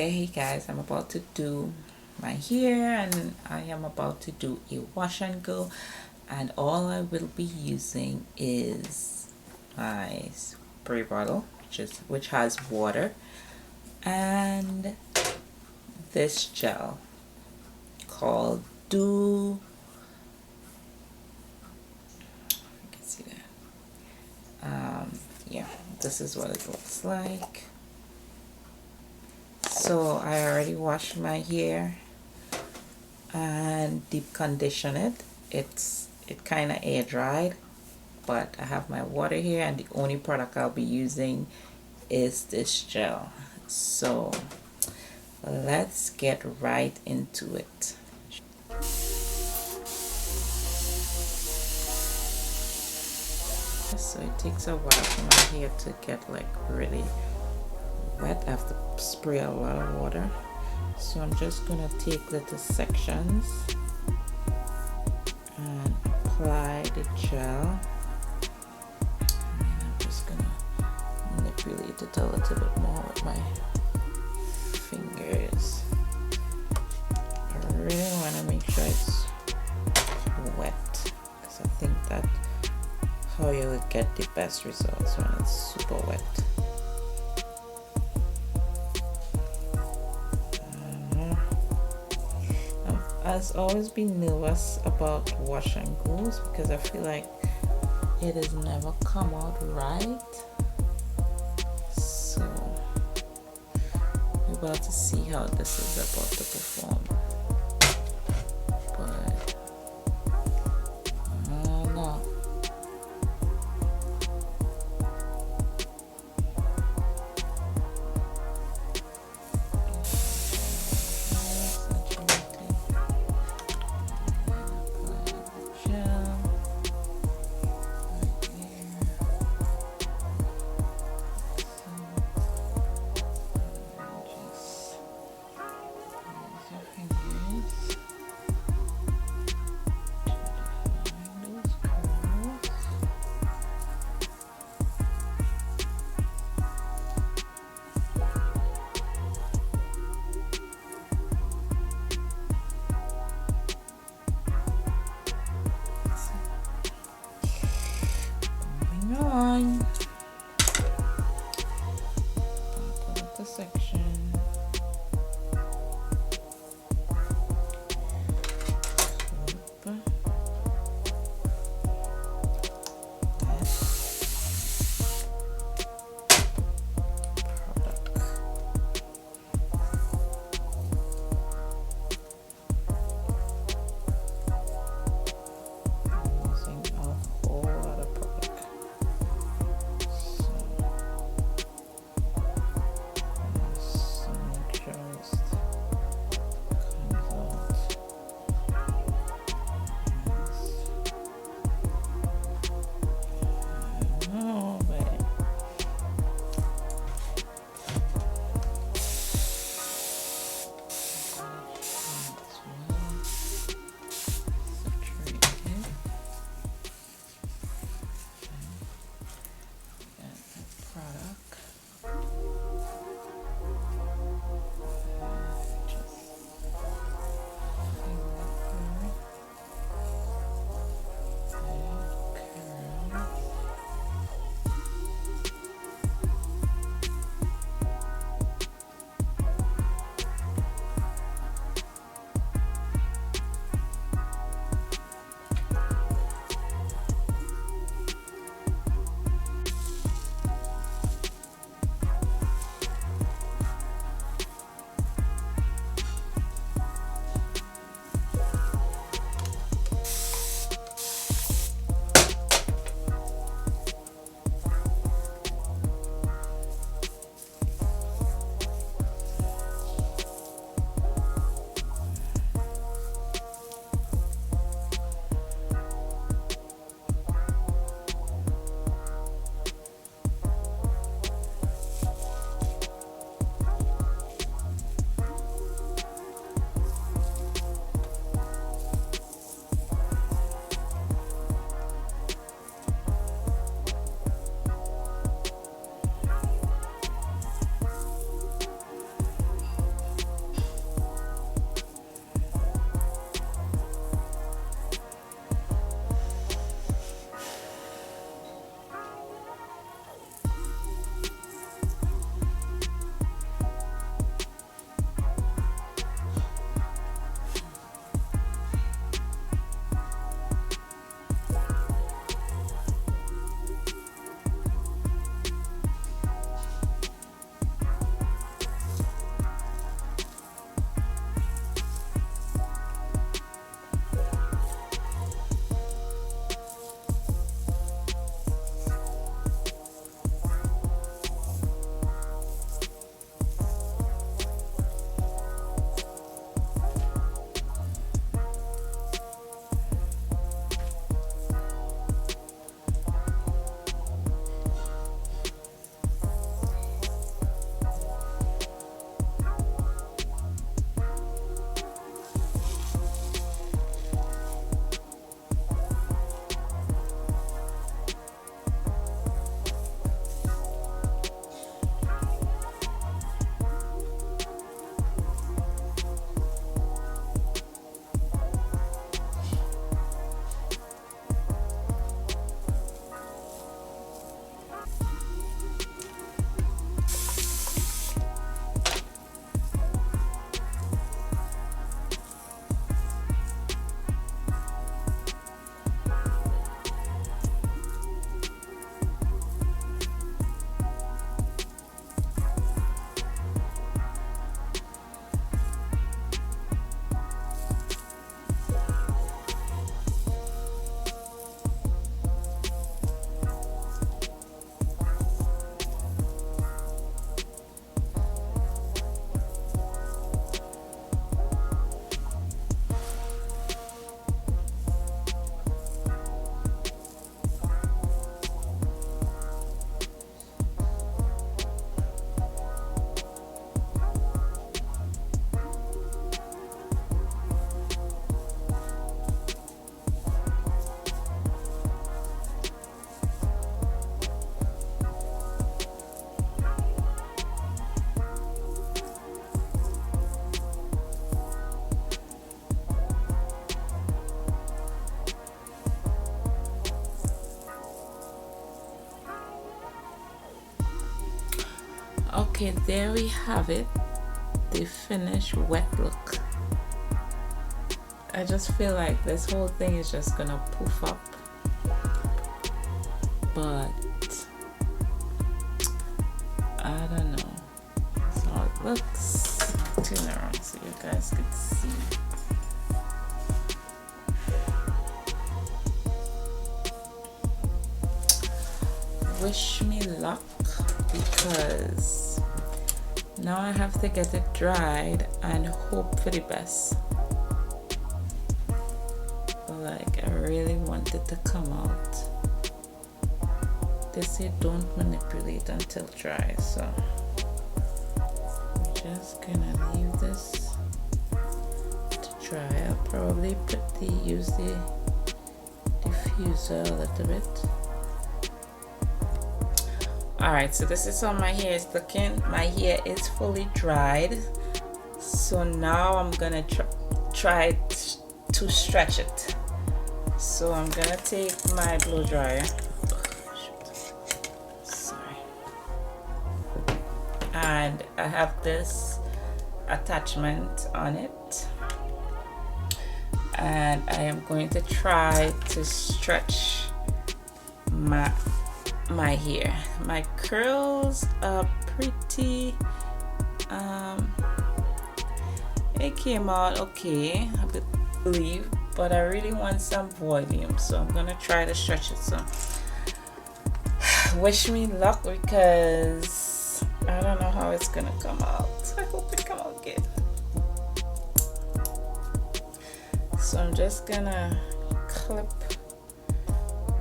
Okay, hey guys, I'm about to do my hair and I am about to do a wash and go, and all I will be using is my spray bottle, which has water, and this gel called Doux. You can see that. Yeah, this is what it looks like. So I already washed my hair and deep condition it. It kind of air dried, but I have my water here, and the only product I'll be using is this gel. So let's get right into it. So it takes a while for my hair to get like really wet. I have to spray a lot of water, so I'm just gonna take little sections and apply the gel, and I'm just gonna manipulate it a little bit more with my fingers. I really want to make sure it's wet, because I think that how you will get the best results when it's super wet. I've always been nervous about wash and goes because I feel like it has never come out right. So we're about to see how this is about to perform. But I don't know. Section. Okay, there we have it, the finished wet look. I just feel like this whole thing is just gonna poof up, but I don't know. That's how it looks. Turn around so you guys can see. Wish me luck, because now I have to get it dried and hope for the best. Like, I really want it to come out. They say don't manipulate until dry, so I'm just gonna leave this to dry. I'll probably use the diffuser a little bit. Alright, so this is how my hair is looking. My hair is fully dried, so now I'm gonna try to stretch it. So I'm gonna take my blow dryer. Sorry. And I have this attachment on it, and I am going to try to stretch my hair. My curls are pretty it came out okay, I believe, but I really want some volume, so I'm gonna try to stretch it. So wish me luck, because I don't know how it's gonna come out. I hope it come out good. So I'm just gonna clip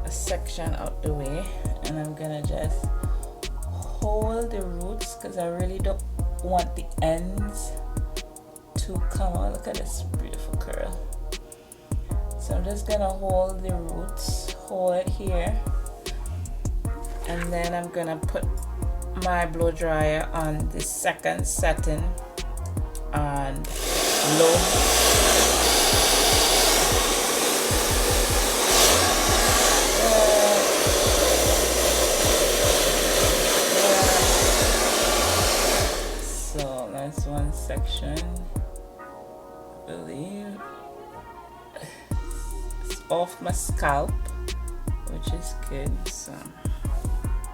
a section out the way, and I'm gonna just hold the roots, because I really don't want the ends to come out. Look at this beautiful curl. So I'm just gonna hold the roots, hold it here, and then I'm gonna put my blow dryer on the second setting on low. So that's one section, I believe. It's off my scalp, which is good. So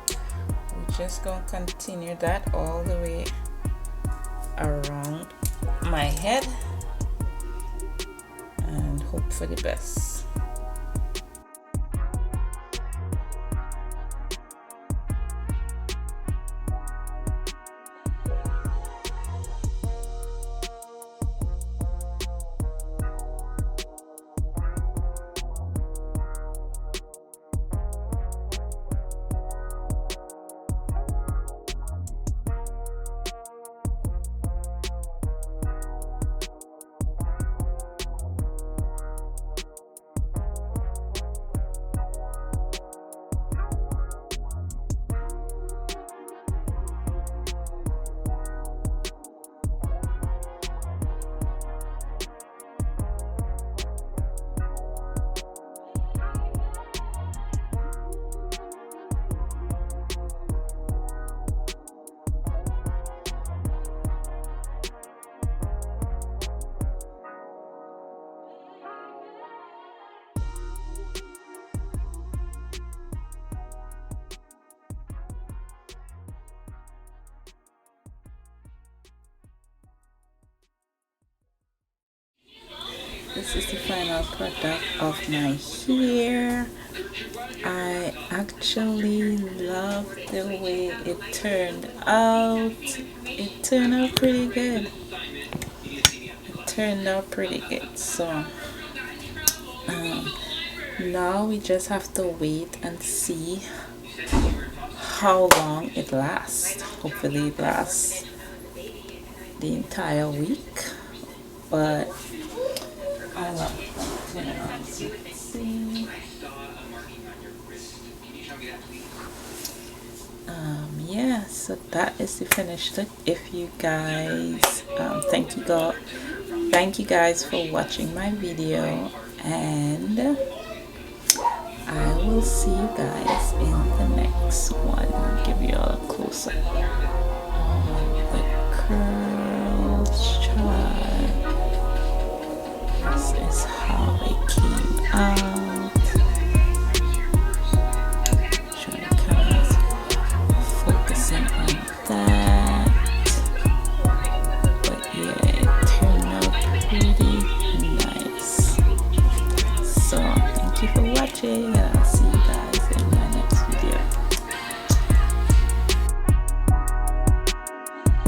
we're just gonna continue that all the way around my head and hope for the best. This is the final product of my hair. I actually love the way it turned out. It turned out pretty good. So now we just have to wait and see how long it lasts. Hopefully it lasts the entire week, but I love it. See. Yeah, so that is the finished look. If you guys thank you guys for watching my video, and I will see you guys in the next one. I'll give you all a close up. how I keep